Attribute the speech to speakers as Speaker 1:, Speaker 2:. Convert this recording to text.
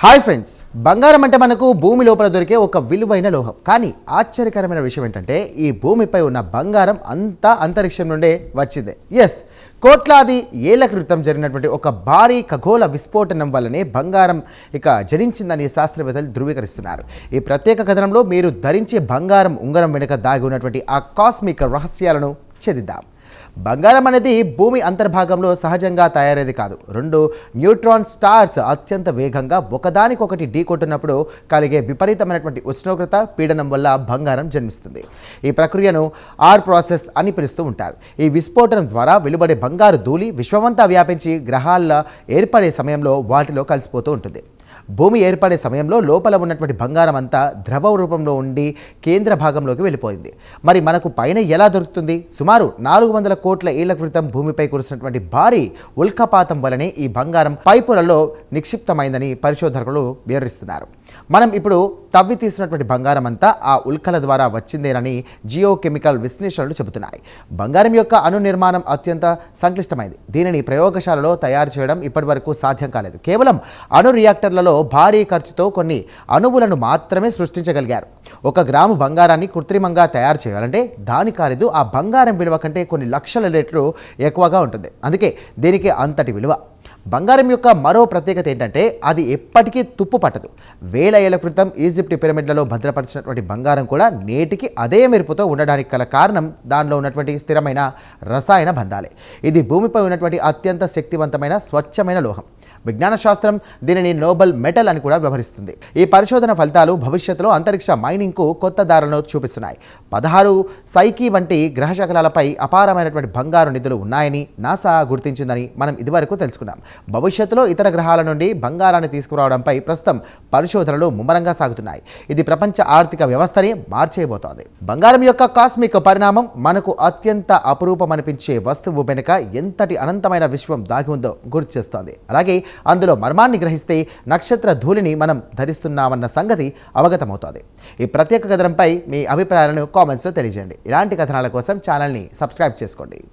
Speaker 1: Hi friends, బంగారం అంటే మనకు భూమి లోపల దొరికే ఒక విలువైన లోహం. కానీ ఆశ్చర్యకరమైన విషయం ఏంటంటే ఈ భూమిపై ఉన్న బంగారం అంతా అంతరిక్షం నుండే వచ్చిందే. ఎస్, కోట్లాది ఏళ్ల క్రితం జరిగినటువంటి ఒక భారీ ఖగోళ విస్ఫోటనం వల్లనే బంగారం జనించిందని శాస్త్రవేత్తలు ధృవీకరిస్తున్నారు. ఈ ప్రత్యేక కథనంలో మీరు ధరించే బంగారం ఉంగరం వెనుక దాగి ఉన్నటువంటి ఆ కాస్మిక్ రహస్యాలను ఛేదిద్దాం. బంగారం అనేది భూమి అంతర్భాగంలో సహజంగా తయారేది కాదు. రెండు న్యూట్రాన్ స్టార్స్ అత్యంత వేగంగా ఒకదానికొకటి ఢీకొట్టినప్పుడు కలిగే విపరీతమైనటువంటి ఉష్ణోగ్రత పీడనం వల్ల బంగారం జన్మిస్తుంది. ఈ ప్రక్రియను ఆర్ ప్రాసెస్ అని పిలుస్తూ ఉంటారు. ఈ విస్ఫోటనం ద్వారా వెలువడే బంగారు ధూళి విశ్వమంతా వ్యాపించి గ్రహాల ఏర్పడే సమయంలో వాటిలో కలిసిపోతూ ఉంటుంది. భూమి ఏర్పడే సమయంలో లోపల ఉన్నటువంటి బంగారం అంతా ద్రవ రూపంలో ఉండి కేంద్ర భాగంలోకి వెళ్ళిపోయింది. మరి మనకు పైన ఎలా దొరుకుతుంది? సుమారు 400 కోట్ల ఏళ్ల క్రితం భూమిపై కురిసినటువంటి భారీ ఉల్కాపాతం వలనే ఈ బంగారం పైపులలో నిక్షిప్తమైందని పరిశోధకులు వివరిస్తున్నారు. మనం ఇప్పుడు తవ్వి తీసినటువంటి బంగారం అంతా ఆ ఉల్కల ద్వారా వచ్చిందేనని జియోకెమికల్ విశ్లేషణలు చెబుతున్నాయి. బంగారం యొక్క అణు నిర్మాణం అత్యంత సంక్లిష్టమైంది. దీనిని ప్రయోగశాలలో తయారు చేయడం ఇప్పటివరకు సాధ్యం కాలేదు. కేవలం అణు రియాక్టర్లలో భారీ ఖర్చుతో కొన్ని అణువులను మాత్రమే సృష్టించగలిగారు. 1 గ్రాము బంగారాన్ని కృత్రిమంగా తయారు చేయాలంటే దాని ఖరీదు ఆ బంగారం విలువ కంటే కొన్ని లక్షల రెట్లు ఎక్కువగా ఉంటుంది. అందుకే దీనికి అంతటి విలువ. బంగారం యొక్క మరో ప్రత్యేకత ఏంటంటే అది ఎప్పటికీ తుప్పు పట్టదు. వేల ఏళ్ల క్రితం ఈజిప్ట్ పిరమిడ్లలో భద్రపరిచినటువంటి బంగారం కూడా నేటికి అదే మెరుపుతో ఉండడానికి గల కారణం దానిలో ఉన్నటువంటి స్థిరమైన రసాయన బంధాలే. ఇది భూమిపై ఉన్నటువంటి అత్యంత శక్తివంతమైన స్వచ్ఛమైన లోహం. విజ్ఞాన శాస్త్రం దీనిని నోబెల్ మెటల్ అని కూడా వ్యవహరిస్తుంది. ఈ పరిశోధన ఫలితాలు భవిష్యత్తులో అంతరిక్ష మైనింగ్కు కొత్త దారులను చూపిస్తున్నాయి. 16 సైకి వంటి గ్రహ శకలాలపై అపారమైనటువంటి బంగారు నిధులు ఉన్నాయని నాసా గుర్తించిందని మనం ఇదివరకు తెలుసుకున్నాం. భవిష్యత్తులో ఇతర గ్రహాల నుండి బంగారాన్ని తీసుకురావడంపై ప్రస్తుతం పరిశోధనలు ముమ్మరంగా సాగుతున్నాయి. ఇది ప్రపంచ ఆర్థిక వ్యవస్థని మార్చేయబోతోంది. బంగారం యొక్క కాస్మిక్ పరిణామం మనకు అత్యంత అపురూపమనిపించే వస్తువు వెనుక ఎంతటి అనంతమైన విశ్వం దాగి ఉందో గుర్తు చేస్తోంది. అలాగే అందులో మర్మాన్ని గ్రహిస్తే నక్షత్ర ధూళిని మనం ధరిస్తున్నామన్న సంగతి అవగతమవుతోంది. ఈ ప్రత్యేక కథనంపై మీ అభిప్రాయాలను కామెంట్స్లో తెలియజేయండి. ఇలాంటి కథనాల కోసం ఛానల్ని సబ్స్క్రైబ్ చేసుకోండి.